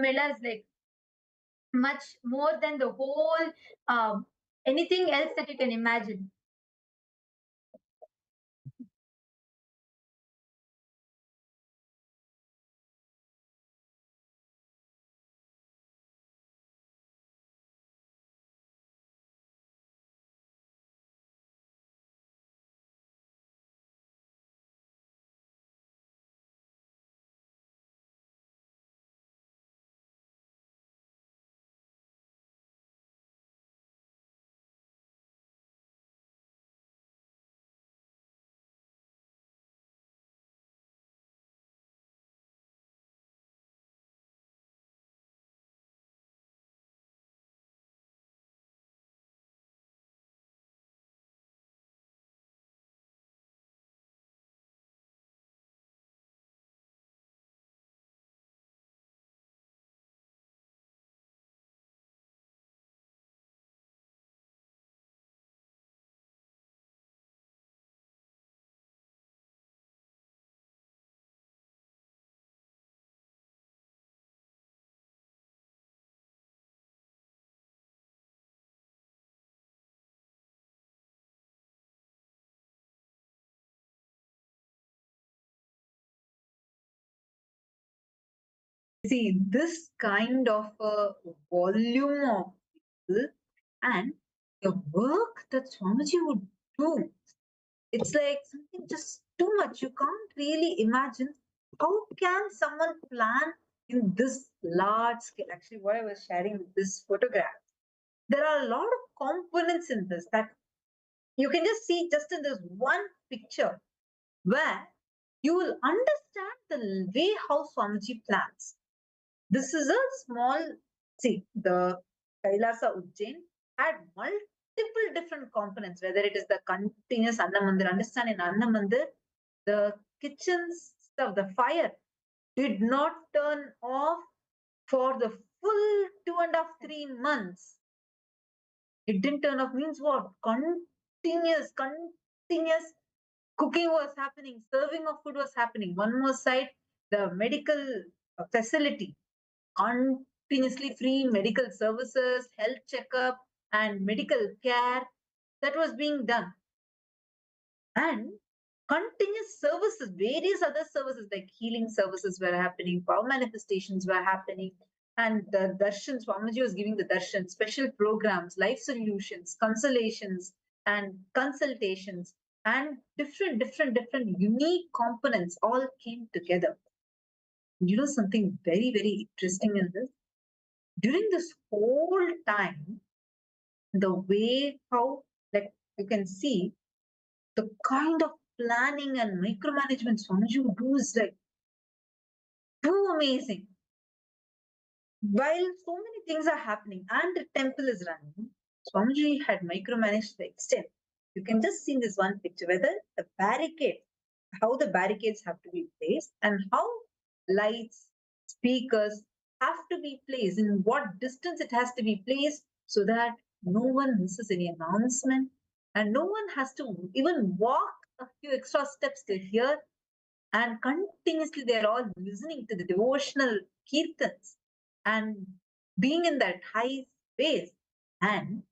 well as like much more than the whole anything else that you can imagine. See, this kind of a volume of people and the work that Swamiji would do, it's like something just too much. You can't really imagine how can someone plan in this large scale. Actually, what I was sharing with this photograph, there are a lot of components in this that you can just see just in this one picture where you will understand the way how Swamiji plans. This is a small, see, the Kailasa Ujjain had multiple different components, whether it is the continuous Annamandir. Understand in Annamandir, the kitchen stuff, the fire did not turn off for the full 2.5-3 months. It didn't turn off means what? Continuous cooking was happening, serving of food was happening. One more side, the medical facility, continuously free medical services, health checkup, and medical care that was being done. And continuous services, various other services like healing services were happening, power manifestations were happening, and the darshan, Swamiji was giving the darshan, special programs, life solutions, consolations, and consultations, and different unique components all came together. You know something very, very interesting in this? During this whole time, the way how, like you can see, the kind of planning and micromanagement Swamiji would do is like too amazing. While so many things are happening and the temple is running, Swamiji had micromanaged the extent. You can just see in this one picture whether the barricade, how the barricades have to be placed and how lights, speakers have to be placed, in what distance it has to be placed so that no one misses any announcement and no one has to even walk a few extra steps to hear, and continuously they're all listening to the devotional kirtans and being in that high space. And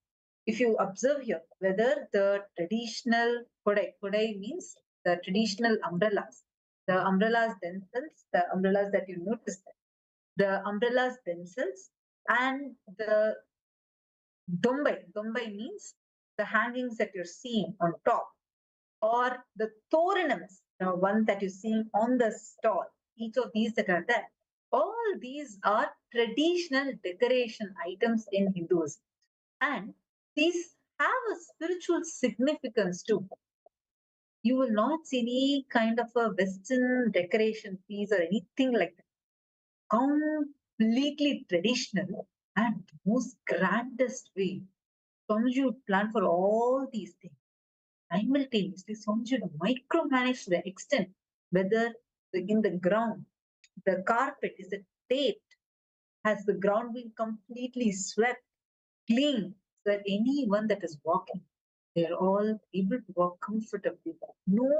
if you observe here, whether the traditional kodai means the traditional umbrellas themselves, the umbrellas that you notice, the umbrellas themselves, and the dombai means the hangings that you're seeing on top, or the toranams, the one that you're seeing on the stall, each of these that are there, all these are traditional decoration items in Hinduism. And these have a spiritual significance too. You will not see any kind of a Western decoration piece or anything like that. Completely traditional and most grandest way. Swamiji would plan for all these things. Simultaneously, Swamiji would micromanage to the extent whether in the ground, the carpet is it taped, has the ground been completely swept, clean, so that anyone that is walking, they're all able to walk comfortably. No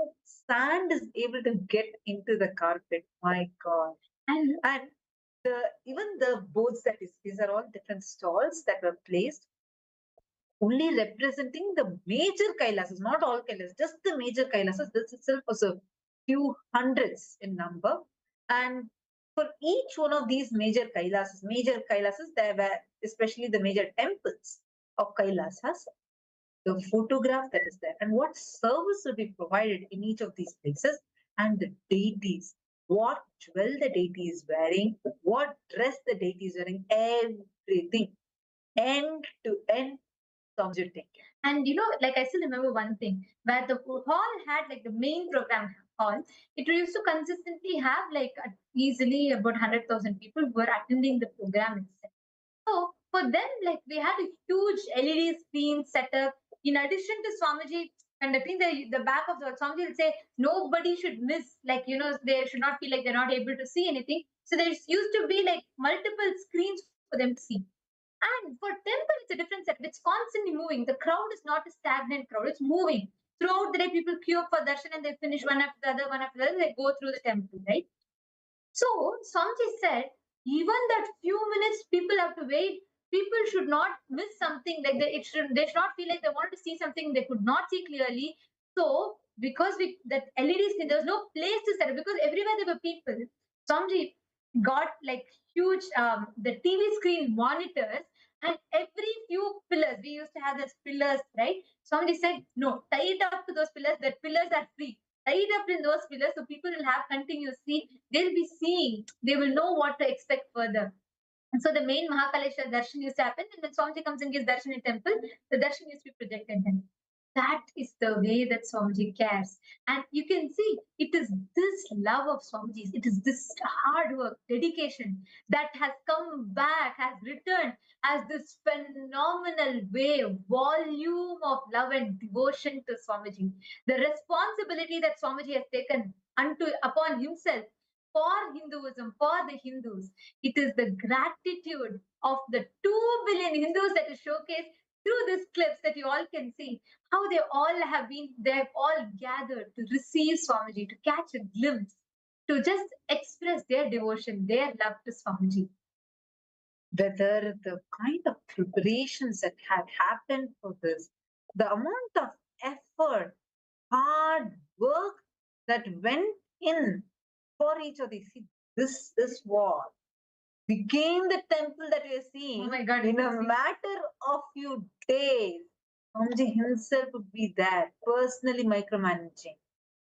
sand is able to get into the carpet. My God. And even the boards that is, these are all different stalls that were placed, only representing the major Kailasas, not all Kailasas, just the major Kailasas. This itself was a few hundreds in number. And for each one of these major Kailasas, there were especially the major temples of Kailasas, the photograph that is there, and what service will be provided in each of these places, and the deities, what jewel the deity is wearing, what dress the deity is wearing, everything, end to end, subjecting. And like I still remember one thing where the hall had like the main program hall. It used to consistently have like easily about 100,000 people who were attending the program itself. So for them, like we had a huge LED screen set up. In addition to Swamiji conducting the back of the Swamiji will say nobody should miss, like they should not feel like they're not able to see anything. So there used to be like multiple screens for them to see. And for temple, it's a different set. It's constantly moving. The crowd is not a stagnant crowd. It's moving. Throughout the day, people queue up for darshan and they finish one after the other, one after the other. They go through the temple, right? So Swamiji said, even that few minutes people have to wait, people should not miss something. Like they should not feel like they wanted to see something they could not see clearly. So because that LED screen, there was no place to set it because everywhere there were people. Swamiji got like huge the TV screen monitors and every few pillars. We used to have those pillars, right? Swamiji said, no, tie it up to those pillars. That pillars are free. Tie it up in those pillars so people will have continuously, they'll be seeing, they will know what to expect further. And so the main Mahakalesha darshan used to happen, and when Swamiji comes and gives darshan in temple, the darshan used to be projected then. That is the way that Swamiji cares. And you can see it is this love of Swamiji's, it is this hard work, dedication that has come back, has returned as this phenomenal wave, volume of love and devotion to Swamiji. The responsibility that Swamiji has taken upon himself for Hinduism, for the Hindus. It is the gratitude of the 2 billion Hindus that is showcased through these clips that you all can see. How they have all gathered to receive Swamiji, to catch a glimpse, to just express their devotion, their love to Swamiji. Whether the kind of preparations that had happened for this, the amount of effort, hard work that went in for each of these. See, this wall became the temple that we are seeing. Oh my God, in a matter of few days. Swamiji himself would be there, personally micromanaging.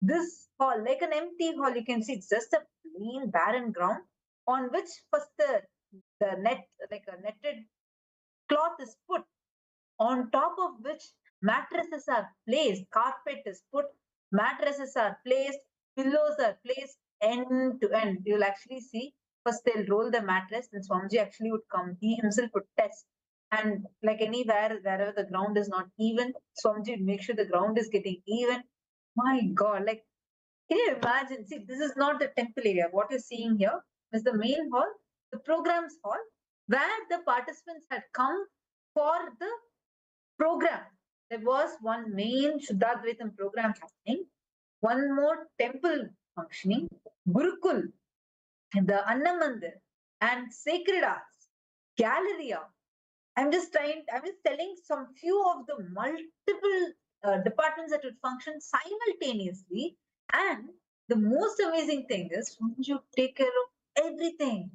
This hall, like an empty hall, you can see it's just a plain barren ground on which first the net, like a netted cloth is put, on top of which mattresses are placed, carpet is put, mattresses are placed, pillows are placed end to end. You'll actually see first they'll roll the mattress, and Swamiji actually would come. He himself would test. And like anywhere, wherever the ground is not even, Swamiji would make sure the ground is getting even. My God, like, can you imagine? See, this is not the temple area. What you're seeing here is the main hall, the programs hall, where the participants had come for the program. There was one main Shuddhadvaitam program happening, one more temple functioning, Gurukul, the Annamandir, and Sacred Arts, Galleria. I'm just telling some few of the multiple departments that would function simultaneously. And the most amazing thing is, you take care of everything.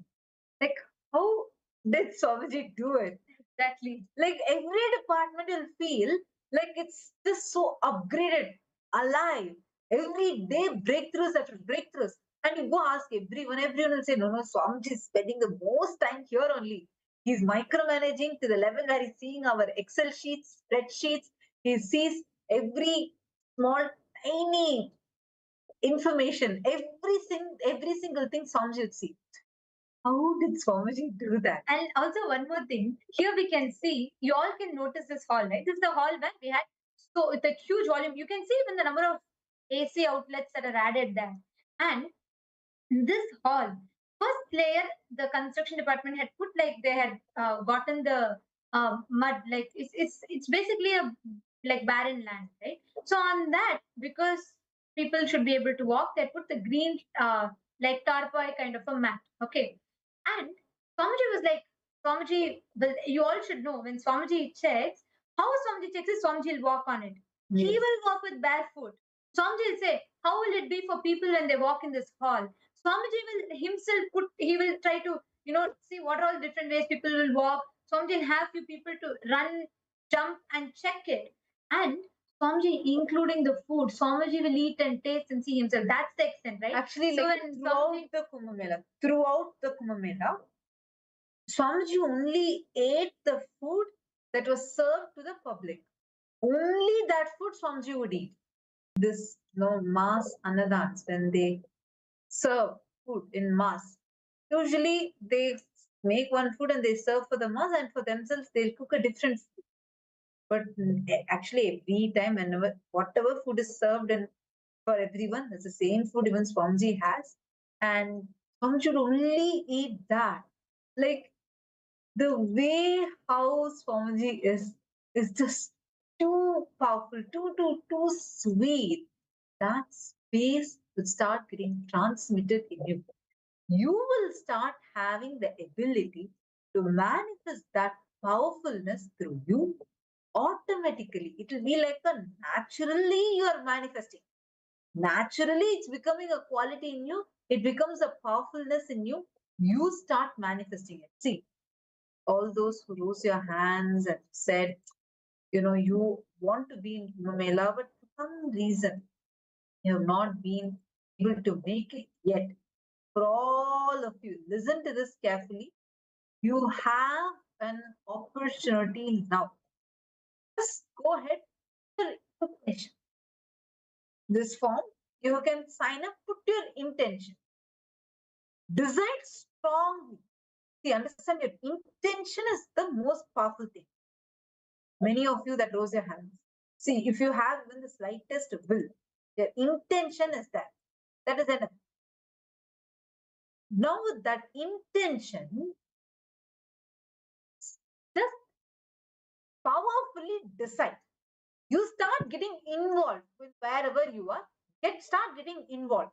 Like, how did Swamiji do it? Exactly. Like, every department will feel like it's just so upgraded, alive. Every day, breakthroughs after breakthroughs. And you go ask everyone will say, no, Swamiji is spending the most time here only. He's micromanaging to the level where he's seeing our Excel sheets, spreadsheets. He sees every small, tiny information, every single thing Swamiji would see. How did Swamiji do that? And also one more thing, here we can see, you all can notice this hall, right? This is the hall where we had, so with a huge volume, you can see even the number of AC outlets that are added there. And this hall, first layer, the construction department had put like they had gotten the mud, like it's basically a like barren land, right? So on that, because people should be able to walk, they put the green like tarpaulin kind of a mat. Okay. And Swamiji was like, Swamiji, well, you all should know when Swamiji checks, how Swamiji checks is Swamiji will walk on it. He Yes. will walk with barefoot. Swamiji will say, how will it be for people when they walk in this hall? Swamiji will himself he will try to, see what are all different ways people will walk. Swamiji will have few people to run, jump, and check it. And Swamiji, including the food, Swamiji will eat and taste and see himself. That's the extent, right? Actually, So like when throughout the Kumbh Mela, Swamiji only ate the food that was served to the public. Only that food Swamiji would eat. This mass annadans, when they serve food in mass, usually they make one food and they serve for the mass, and for themselves they'll cook a different food. But actually, every time, whenever whatever food is served and for everyone, it's the same food even Swamiji has, and Swamiji should only eat that. Like the way how Swamiji is just too powerful, too sweet. That space will start getting transmitted in you. You will start having the ability to manifest that powerfulness through you automatically. It will be like a naturally you are manifesting. Naturally, it's becoming a quality in you. It becomes a powerfulness in you. You start manifesting it. See, all those who rose your hands and said, you want to be in Mela, but for some reason you have not been able to make it yet. For all of you, listen to this carefully. You have an opportunity now. Just go ahead, this form, you can sign up, put your intention. Decide strongly. See, understand your intention is the most powerful thing. Many of you that rose your hands. See, if you have even the slightest will, your intention is that. That is enough. Now, with that intention, just powerfully decide. You start getting involved with wherever you are. Start getting involved.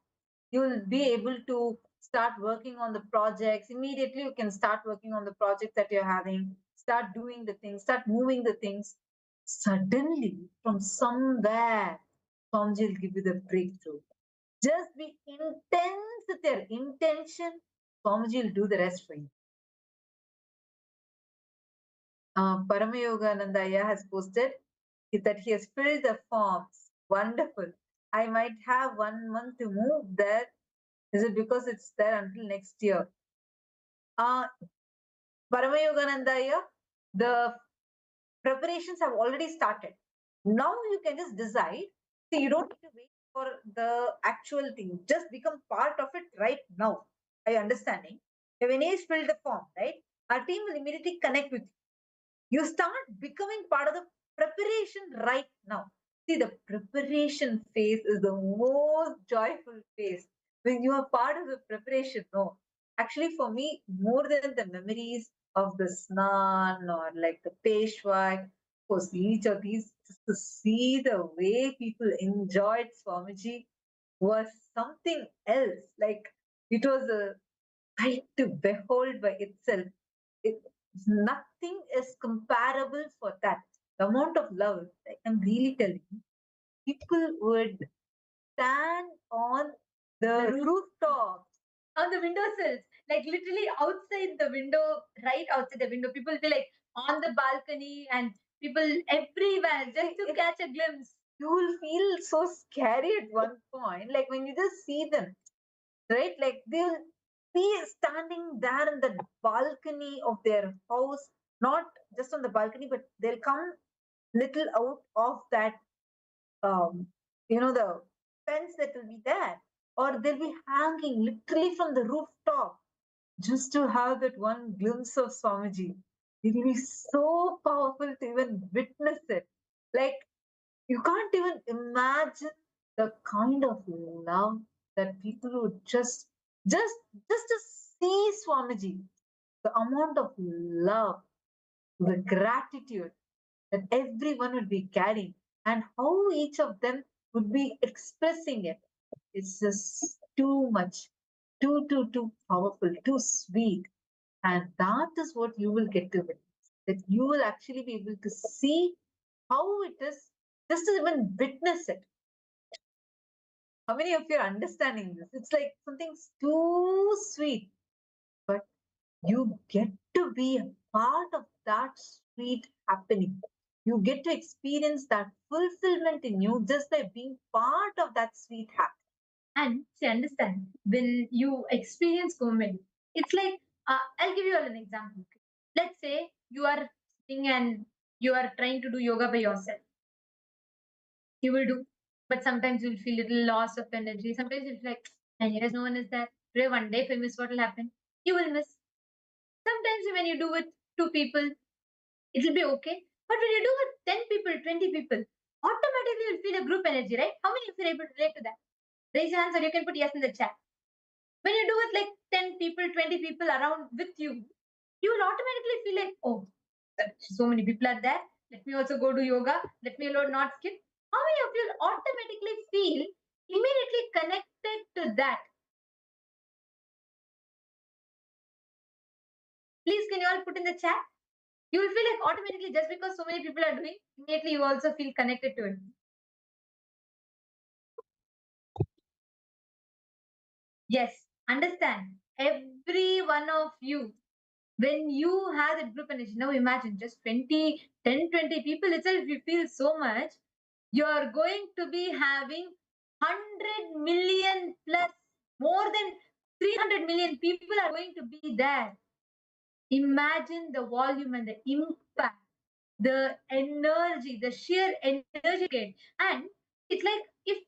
You will be able to start working on the projects. Immediately, you can start working on the projects that you're having. Start doing the things. Start moving the things. Suddenly, from somewhere, Swamiji will give you the breakthrough. Just be intense with your intention. Swamiji will do the rest for you. Paramayoganandaya has posted that he has filled the forms. Wonderful. I might have 1 month to move there. Is it because it's there until next year? Paramayoganandaya, the preparations have already started. Now you can just decide. See, you don't need to wait for the actual thing. Just become part of it right now. Are you understanding? When he's filled the form, right? Our team will immediately connect with you. You start becoming part of the preparation right now. See, the preparation phase is the most joyful phase. When you are part of the preparation, no. Actually, for me, more than the memories of the snan or like the peshwa, of course, each of these, just to see the way people enjoyed Swamiji was something else. Like it was a sight to behold by itself. It, nothing is comparable for that. The amount of love, like I'm really telling you, people would stand on the rooftop, on the windowsills, like literally outside the window, right outside the window. People will be like on the balcony and people everywhere just to catch a glimpse. You will feel so scary at one point, like when you just see them, right? Like they'll be standing there in the balcony of their house, not just on the balcony, but they'll come little out of that, the fence that will be there, or they'll be hanging literally from the rooftop just to have that one glimpse of Swamiji. It will be so powerful to even witness it. Like you can't even imagine the kind of love that people would just to see Swamiji, the amount of love, the gratitude that everyone would be carrying, and how each of them would be expressing it. It's just too much, too powerful, too sweet. And that is what you will get to witness. That you will actually be able to see how it is, just to even witness it. How many of you are understanding this? It's like something too sweet, but you get to be a part of that sweet happening. You get to experience that fulfillment in you just by being part of that sweet happening. And see, understand, when you experience movement, it's like, I'll give you all an example. Let's say you are sitting and you are trying to do yoga by yourself. You will do, but sometimes you'll feel little loss of energy. Sometimes you'll feel like, and here is no one is there. Today, one day, if I miss, what will happen? You will miss. Sometimes when you do with two people, it will be okay. But when you do with 10 people, 20 people, automatically you'll feel a group energy, right? How many of you are able to relate to that? Raise your hands or you can put yes in the chat. When you do it like 10 people, 20 people around with you, you will automatically feel like, oh, so many people are there. Let me also go do yoga. Let me alone not skip. How many of you will automatically feel immediately connected to that? Please, can you all put in the chat? You will feel like automatically, just because so many people are doing, immediately you also feel connected to it. Yes, understand. Every one of you, when you have that group energy, now imagine just 20, 10, 20 people itself, you feel so much, you're going to be having 100 million plus, more than 300 million people are going to be there. Imagine the volume and the impact, the energy, the sheer energy. And it's like, if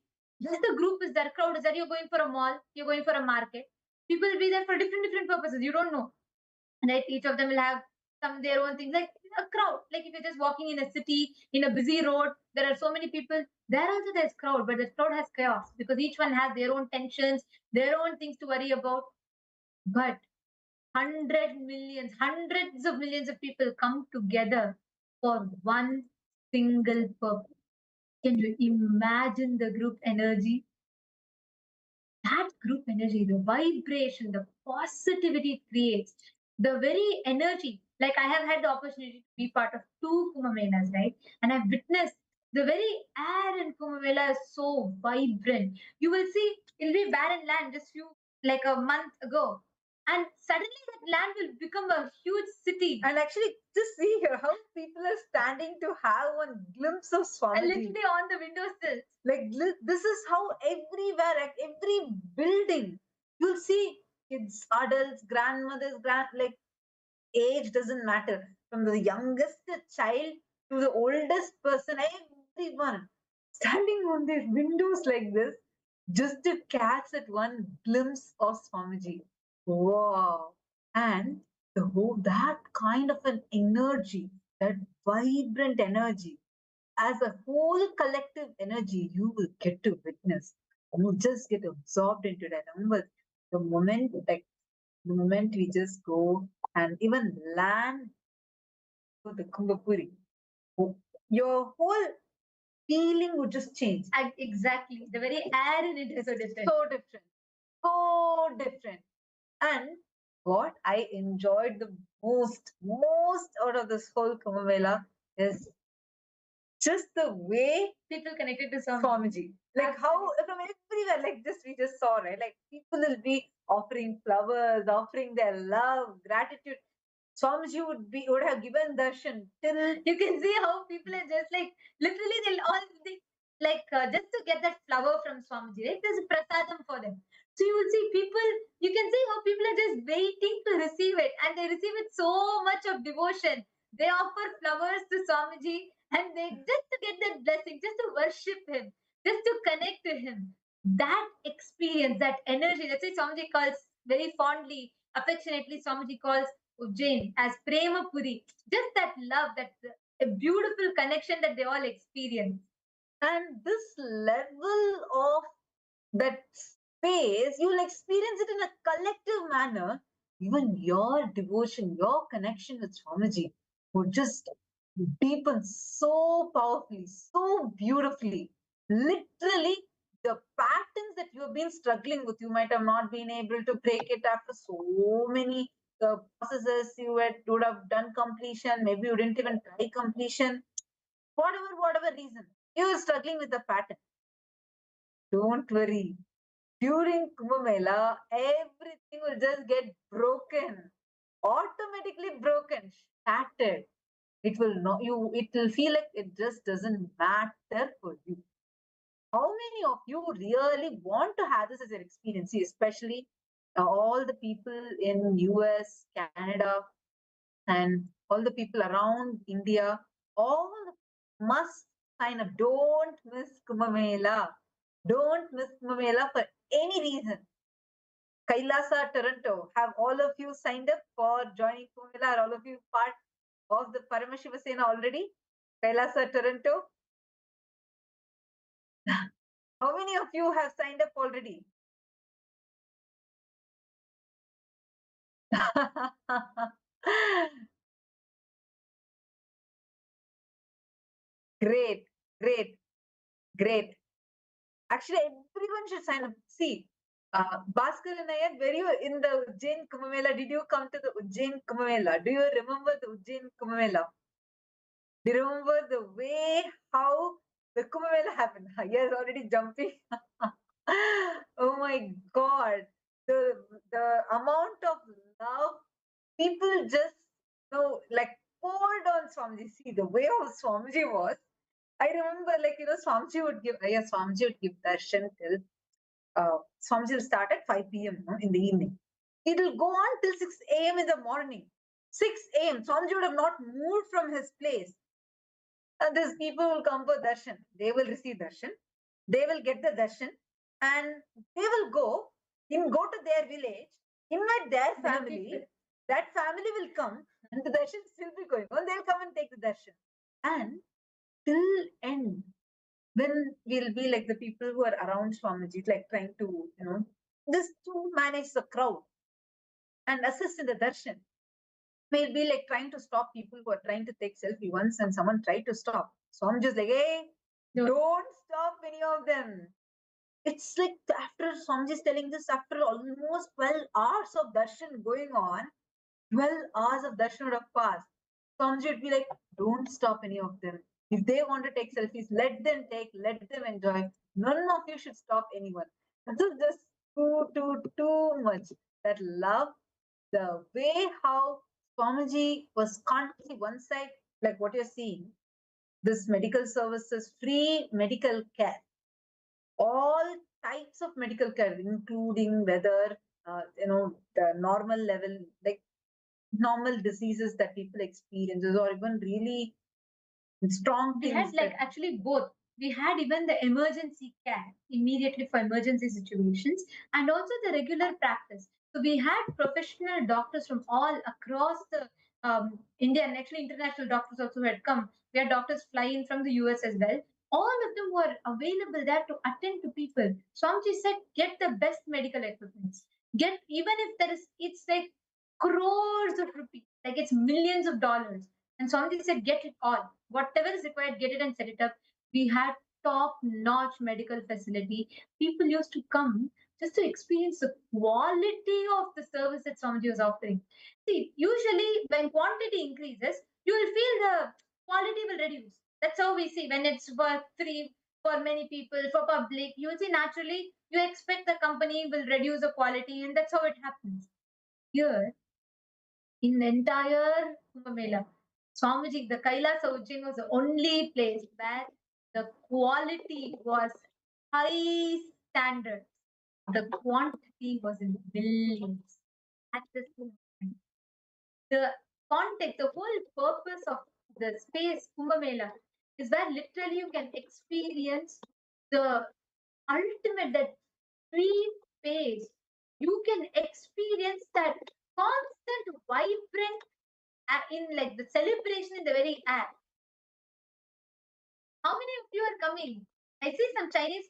just the group is there, crowd is there, you're going for a mall, you're going for a market, people will be there for different purposes. You don't know, right? Each of them will have some their own things, like a crowd. Like if you're just walking in a city, in a busy road, there are so many people. There also there's crowd, but the crowd has chaos because each one has their own tensions, their own things to worry about. But hundreds of millions of people come together for one single purpose. Can you imagine the group energy? That group energy, the vibration, the positivity it creates, the very energy. Like I have had the opportunity to be part of two Kumbh Melas, right? And I've witnessed the very air in Kumbh Mela is so vibrant. You will see it'll be barren land just like a month ago. And suddenly that land will become a huge city. And actually, just see here how people are standing to have one glimpse of And Swamiji. literally on the windowsills. Like this is how everywhere, at every building, you'll see kids, adults, grandmothers, like age doesn't matter. From the youngest child to the oldest person, everyone standing on their windows like this just to catch that one glimpse of Swamiji. Wow. And the whole that kind of an energy, that vibrant energy, as a whole collective energy, you will get to witness. You just get absorbed into that. Remember, the moment we just go and even land to the Kumbapuri, your whole feeling would just change. Exactly. The very air in it is so different. So different. So different. And what I enjoyed the most out of this whole Kumbh Mela is just the way People connected to Swamiji. Like how from everywhere, like this we just saw, right? Like people will be offering flowers, offering their love, gratitude. Swamiji would have given darshan till you can see how people are just like literally just to get that flower from Swamiji, right? There's a prasadam for them. So you will see people, you can see how people are just waiting to receive it, and they receive it so much of devotion. They offer flowers to Swamiji and they just to get that blessing, just to worship him, just to connect to him. That experience, that energy, that's why Swamiji calls very fondly, affectionately, Swamiji calls Ujjain as Prema Puri. Just that love, that a beautiful connection that they all experience. and this level of that space, you will experience it in a collective manner. Even your devotion, your connection with Swamiji would just deepen so powerfully, so beautifully. Literally, the patterns that you have been struggling with, you might have not been able to break it after so many processes you would have done completion, maybe you didn't even try completion, whatever reason, you're struggling with the pattern. Don't worry. During Kumbh Mela, everything will just get broken, automatically broken, shattered. It will not you. It will feel like it just doesn't matter for you. How many of you really want to have this as an experience? See, especially all the people in US, Canada, and all the people around India, all must sign up. Don't miss Kumbh Mela. Don't miss Kumbh Mela for any reason. Kailasa, Toronto, have all of you signed up for joining Kumbh Mela? Are all of you part of the Paramashiva Sena already? Kailasa, Toronto. How many of you have signed up already? Great, great, great. Actually, everyone should sign up. See, Bhaskar and I, were you in the Ujjain Kumbh Mela? Did you come to the Ujjain Kumbh Mela? Do you remember the Ujjain Kumbh Mela? Do you remember the way how the Kumbh Mela happened? Yes, already jumping. Oh my God. The amount of love people just like poured on Swamiji. See, the way how Swamiji was. I remember, Swamiji would give, Swamiji would give darshan till Swamiji will start at 5 p.m. In the evening. It will go on till 6 a.m. in the morning. 6 a.m. Swamiji would have not moved from his place. And these people will come for darshan. They will receive darshan. They will get the darshan. And they will go to their village, invite their family. That family will come and the darshan still be going on. They'll come and take the darshan. And till end, when we'll be like the people who are around Swamiji, like trying to, just to manage the crowd and assist in the darshan. We'll be like trying to stop people who are trying to take selfie once and someone tried to stop. So I'm just like, hey, don't stop any of them. It's like after Swamiji is telling this, after almost 12 hours of darshan going on, 12 hours of darshan would have passed. Swamiji would be like, don't stop any of them. If they want to take selfies, let them take, let them enjoy. None of you should stop anyone. This is just too much. That love, the way how Swamiji was constantly one side, like what you're seeing, this medical services, free medical care, all types of medical care, including whether, the normal level, like normal diseases that people experiences, or even really strong We things. had like actually both. We had even the emergency care immediately for emergency situations and also the regular practice. So we had professional doctors from all across the India, and actually international doctors also had come. We had doctors flying from the US as well. All of them were available there to attend to people. Swamiji said, get the best medical equipment. Get, even if there is, it's like crores of rupees, like it's millions of dollars. And Swamiji said, get it all. Whatever is required, get it and set it up. We had top-notch medical facility. People used to come just to experience the quality of the service that Swamiji was offering. See, usually when quantity increases, you will feel the quality will reduce. That's how we see when it's for free, for many people, for public. You see, naturally, you expect the company will reduce the quality, and that's how it happens. Here, in the entire Kumbh Mela, Swamiji, the Kailasa Ujjain was the only place where the quality was high standard. The quantity was in billions. At the same time, the context, the whole purpose of the space Kumbh Mela is where literally you can experience the ultimate, that free space. You can experience that constant, vibrant, in like the celebration in the very act. How many of you are coming? I see some Chinese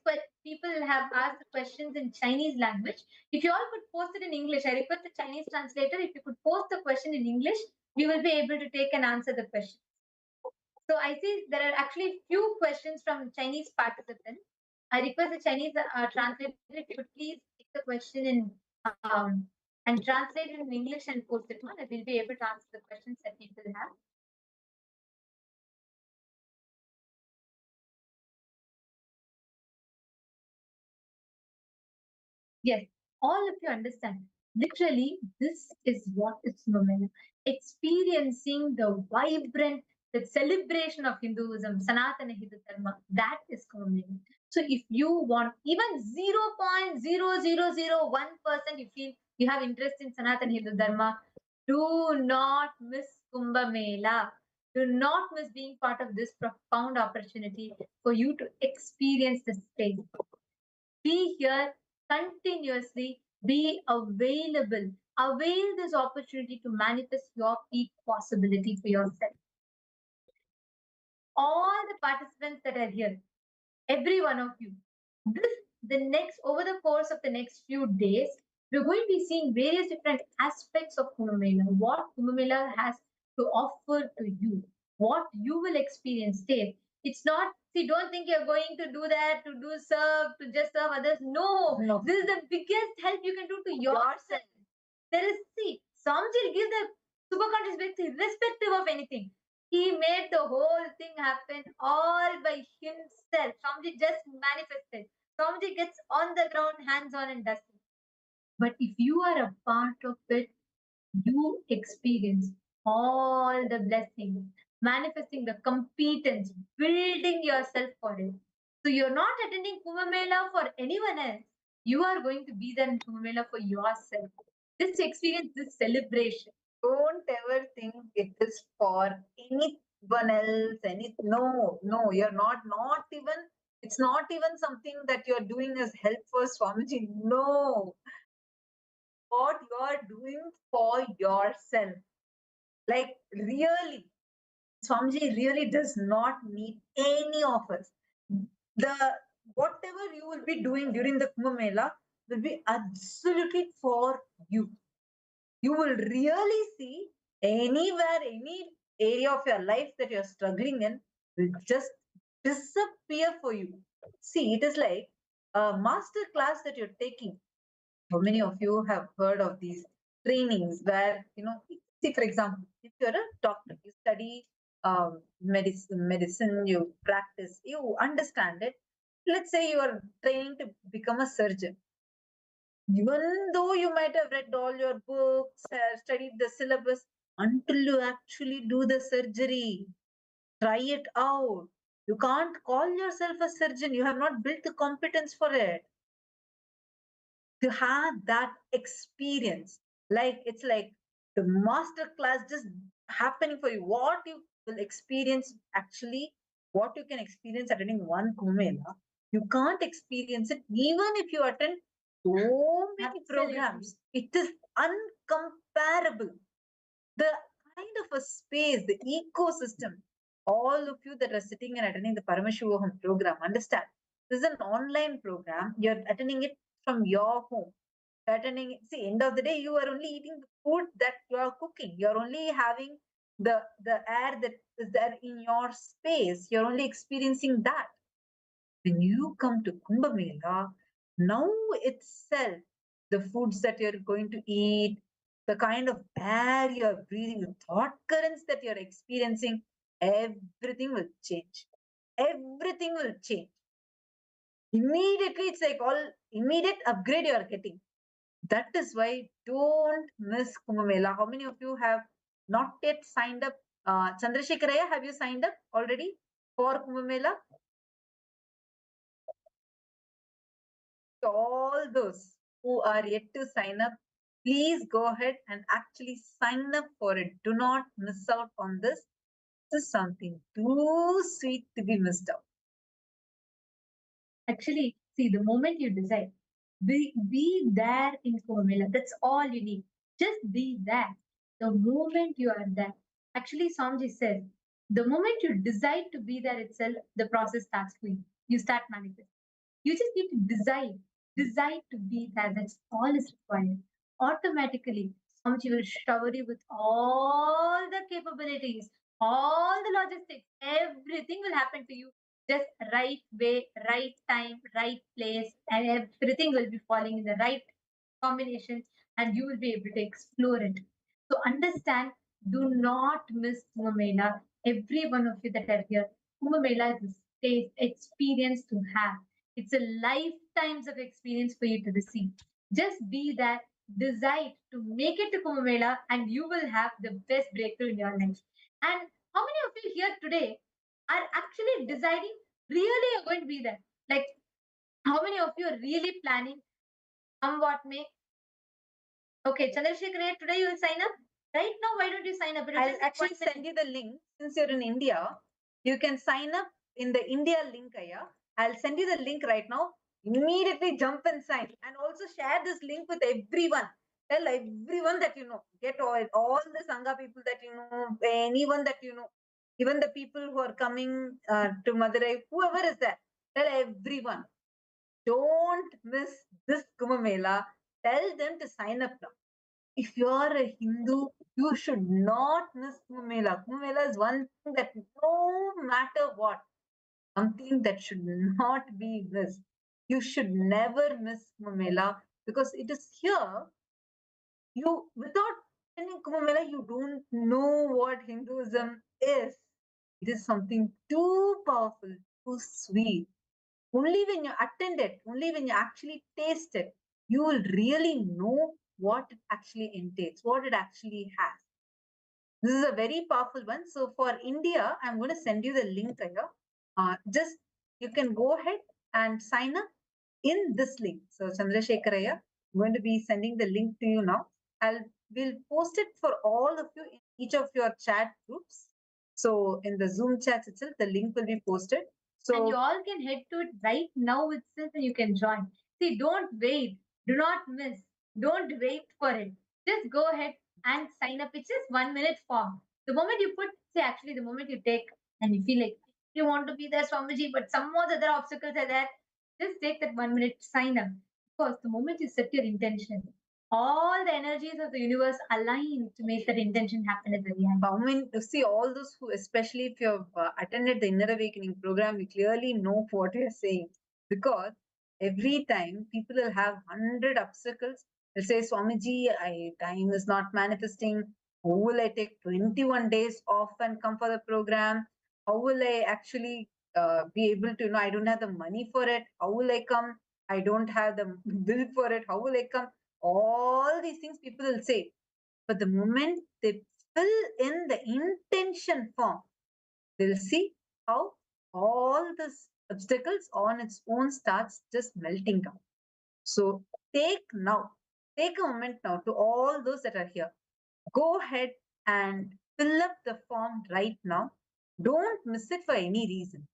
people have asked questions in Chinese language. If you all could post it in English, I request the Chinese translator. If you could post the question in English, we will be able to take and answer the question. So I see there are actually few questions from Chinese participants. I request the Chinese translator if you could please take the question in. and translate it in English and post it on. I will be able to answer the questions that people have. Yes, all of you understand. Literally, this is what is Kumbh. Experiencing the vibrant, the celebration of Hinduism, Sanatana Hindu Dharma, that is Kumbh. So if you want even 0.0001%, you feel you have interest in Sanatana Hindu Dharma, do not miss Kumbh Mela. Do not miss being part of this profound opportunity for you to experience the space. Be here continuously, be available. Avail this opportunity to manifest your peak possibility for yourself. All the participants that are here, every one of you, over the course of the next few days, we're going to be seeing various different aspects of Kumbh Mela, what Kumbh Mela has to offer to you, what you will experience there. It's not, see, don't think you're going to do that, to just serve others. No. This is the biggest help you can do to yourself. There is, see, Swamiji gives the superconscious bits irrespective of anything. He made the whole thing happen all by himself. Swamiji just manifested. Swamiji gets on the ground, hands on, and does it. But if you are a part of it, you experience all the blessings, manifesting the competence, building yourself for it. So you're not attending Kumbh Mela for anyone else. You are going to be there in Kumbh Mela for yourself. This experience, this celebration. Don't ever think it is for anyone else. No, you're not even, it's not even something that you're doing as help for Swamiji. No. What you're doing for yourself. Like really, Swamiji really does not need any of us. Whatever you will be doing during the Kumbh Mela will be absolutely for you. You will really see anywhere, any area of your life that you're struggling in will just disappear for you. See, it is like a master class that you're taking. How many of you have heard of these trainings where, see, for example, if you're a doctor, you study medicine, you practice, you understand it. Let's say you are training to become a surgeon. Even though you might have read all your books, studied the syllabus, until you actually do the surgery, try it out. You can't call yourself a surgeon. You have not built the competence for it. To have that experience, like it's like the master class just happening for you. What you will experience, actually, what you can experience attending one Kumbh Mela, you can't experience it even if you attend so many programs. It is uncomparable. The kind of a space, the ecosystem, all of you that are sitting and attending the Paramashivam program, understand, this is an online program. You're attending it from your home. Attending, see, end of the day, you are only eating the food that you are cooking. You're only having the air that is there in your space. You're only experiencing that. When you come to Kumbh Mela, now itself, the foods that you're going to eat, the kind of air you're breathing, the thought currents that you're experiencing, everything will change. Everything will change. Immediately, it's like all immediate upgrade you are getting. That is why don't miss Kumbh Mela. How many of you have not yet signed up? Chandrasekharaya, have you signed up already for Kumbh Mela? All those who are yet to sign up, please go ahead and actually sign up for it. Do not miss out on this. This is something too sweet to be missed out. Actually, see, the moment you decide, be there in Kumbh Mela. That's all you need. Just be there. The moment you are there. Actually, Swamiji says, the moment you decide to be there itself, the process starts for you. You start manifesting. You just need to decide to be there. That's all is required. Automatically, Swamiji will shower you with all the capabilities, all the logistics, everything will happen to you. Just right way, right time, right place, and everything will be falling in the right combination, and you will be able to explore it. So understand, do not miss Kumbh Mela. Every one of you that are here, Kumbh Mela is a state experience to have. It's a lifetimes of experience for you to receive. Just be there, decide to make it to Kumbh Mela, and you will have the best breakthrough in your life. And how many of you here today are actually deciding really are going to be there? Like, how many of you are really planning come what may? Okay, Chandrasekhar, today you will sign up? Right now, why don't you sign up? I'll actually send you the link. Since you're in India, you can sign up in the India link, Aya. I'll send you the link right now. Immediately jump and sign. And also share this link with everyone. Tell everyone that you know. Get all the Sangha people that you know, anyone that you know, even the people who are coming to Madurai, whoever is there. Tell everyone. Don't miss this Kumbh Mela. Tell them to sign up now. If you're a Hindu, you should not miss Kumbh Mela. Kumbh Mela is one thing that no matter what, something that should not be missed. You should never miss Kumbh Mela because it is here. You, without attending Kumbh Mela, you don't know what Hinduism is. It is something too powerful, too sweet. Only when you attend it, only when you actually taste it, you will really know what it actually entails, what it actually has. This is a very powerful one. So for India, I'm going to send you the link here. Just you can go ahead and sign up in this link. So Chandrasekharaya, I'm going to be sending the link to you now. We'll post it for all of you in each of your chat groups. So in the Zoom chat itself, the link will be posted. So and you all can head to it right now itself and you can join. See, don't wait. Do not miss. Don't wait for it. Just go ahead and sign up. It's just 1 minute form. The moment you put, say, actually, the moment you take and you feel like you want to be there, Swamiji, but some more other obstacles are there, just take that 1 minute sign up. Because the moment you set your intention, all the energies of the universe align to make that intention happen at the reality. I mean, you see, all those who, especially if you've attended the Inner Awakening program, you clearly know what you're saying. Because every time people will have 100 obstacles, they'll say, Swamiji, time is not manifesting. How will I take 21 days off and come for the program? How will I actually be able to, I don't have the money for it. How will I come? I don't have the bill for it. How will I come? All these things people will say. But the moment they fill in the intention form, they'll see how all the obstacles on its own starts just melting down. So take a moment now to all those that are here. Go ahead and fill up the form right now. Don't miss it for any reason.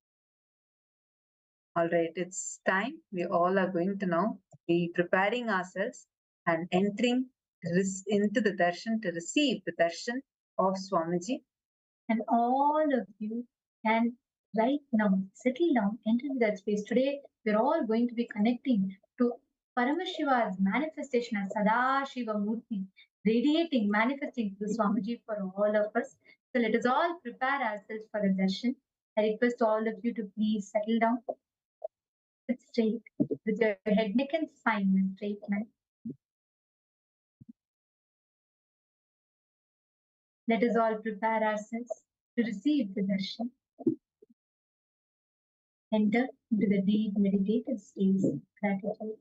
All right, it's time. We all are going to now be preparing ourselves and entering into the darshan to receive the darshan of Swamiji. And all of you can right now settle down, enter that space. Today, we're all going to be connecting to Paramashiva's manifestation as Sadashiva Murthy, radiating, manifesting to Swamiji for all of us. So let us all prepare ourselves for the darshan. I request all of you to please settle down. Sit straight with your head, neck, and spine in a straight line. Let us all prepare ourselves to receive the darshan. Enter into the deep meditative state of gratitude.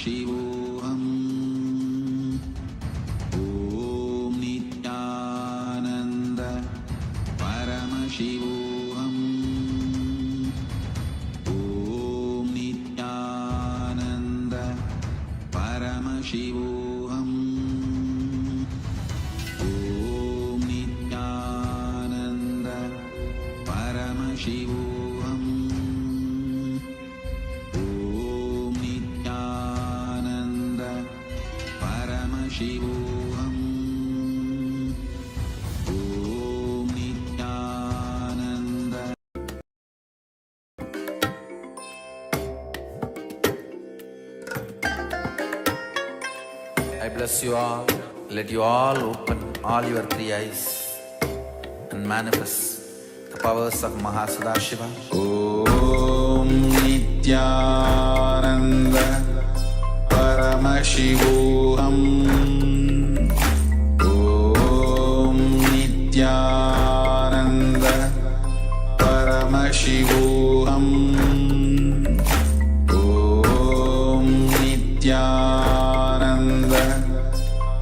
Paramashivoham. Om Nityananda Paramashivoham. Om Nityananda Paramashivoham. Om Nityananda Paramashivoham. Om Nityananda Paramashivoham. Om Nityananda. I bless you all. Let you all open all your three eyes and manifest the powers of Mahasadashiva. Om Nityananda Paramashivoham. Om Nityananda Paramashivoham. Om Nityananda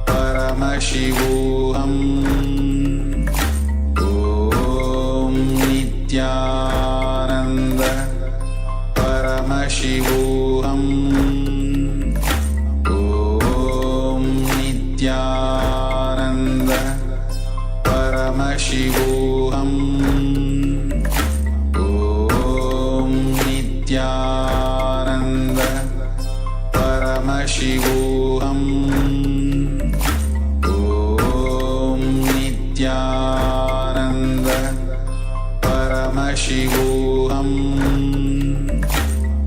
Paramashivoham. Om Nityananda Paramashivoham. Om Nityananda Paramashivoham. Om Nityananda Paramashivoham. Om Nityananda Paramashivoham.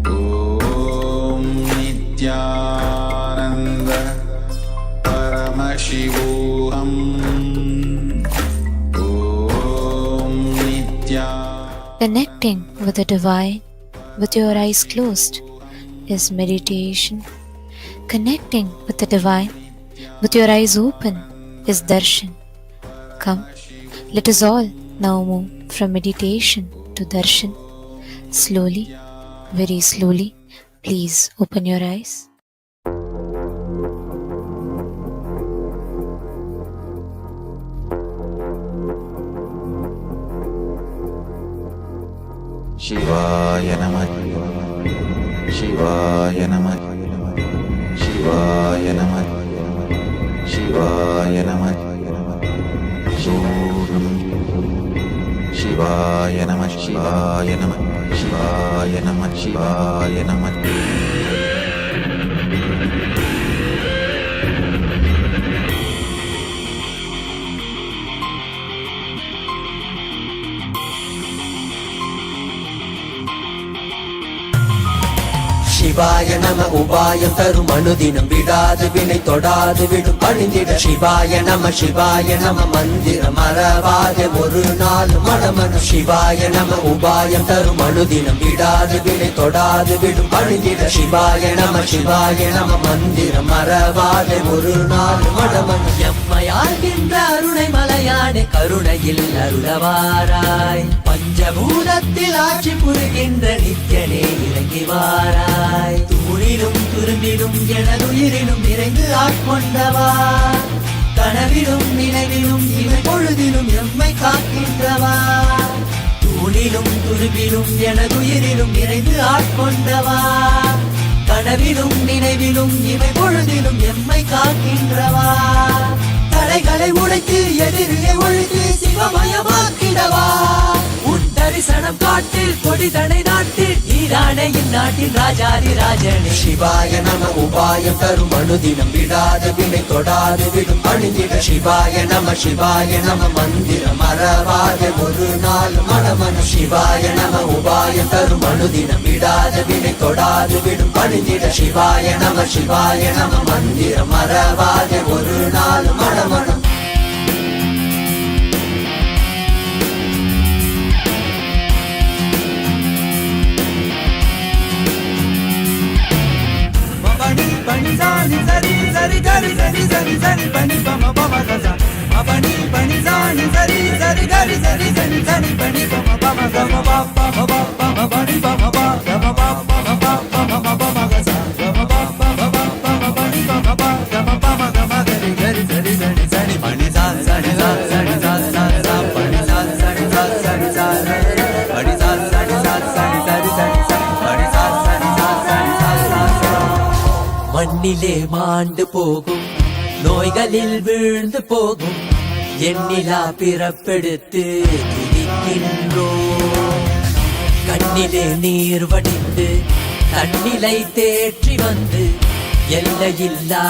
Om Nityananda Paramashivoham. Om Nityananda. Connecting with the divine with your eyes closed is meditation. Connecting with the divine with your eyes open is darshan. Come, let us all now move from meditation to darshan. Slowly, very slowly, please open your eyes. Shivaya Namah. Shivaya Namah. Shivaya Namah. Shivaya Namah. Shivaya Namah. Shivaya Namah. Shivaya Namah. Shivaya Namah. சிவாய நம உபாயம் தரும் அனுதினம் விடாது வினை தொடாது விடும் பணிந்திட சிவாய நம மந்திரம் மறவாத ஒரு நாள் மனமனு சிவாய நம உபாயம் தரும் அனுதினம் விடாது வினை தொடாது விடும் பணிந்திட சிவாய நம மந்திரம் மறவாத ஒரு நாள் மனமனு எம்மையாகின்ற அருணை மலையானே கருணையில் அருளவாராய் பஞ்சபூதத்தில் ஆட்சி புரிகின்ற நித்யனே இறங்கி வாராய் தூணிலும் துரும்பிலும் எனதுயிரிலும் நிறைந்து ஆட்கொண்டவா கனவிலும் நினைவிலும் இவை பொழுதிலும் எம்மை காக்கின்றவா தூணிலும் துரும்பிலும் எனதுயிரிலும் நிறைந்து ஆட்கொண்டவா கனவிலும் நினைவிலும் இவை பொழுதிலும் எம்மை காக்கின்றவா தடைகளை உடைத்து எதிரியை ஒழித்து சிவமயமாக்கிடவா உன் தரிசனம் காட்டில் கொடிதனை நாட்டில் ஈரானே இந்நாட்டின் ராஜாதி ராஜனே சிவாய நம உபாயம் தரும் அனுதினம் விடாத வினை தொடாது விடும் பணிந்திட சிவாய நம மந்திரம் மறவாத ஒரு நாள் மனமனு சிவாய நம உபாயம் தரும் அனுதினம் விடாத வினை தொடாது விடும் பணிந்திட சிவாய நம மந்திரம் மறவாத ஒரு நாள் மனமனு Pani zani zari zari gari zari zari zari pani bama bama gaza. Pani pani zani zari zari gari zari zari zari pani bama bama gaza. Bama bama bama pani bama bama bama bama bama bama bama gaza. Bama bama bama மண்ணிலே மாண்டு போகும், நோய்களில் வீழ்ந்து போகும், எண்ணிலா பிறப்பெடுத்து துதிக்கின்றோம். கண்ணிலே நீர் வடிந்து தன்னிலை தேற்றி வந்து எல்லையில்லா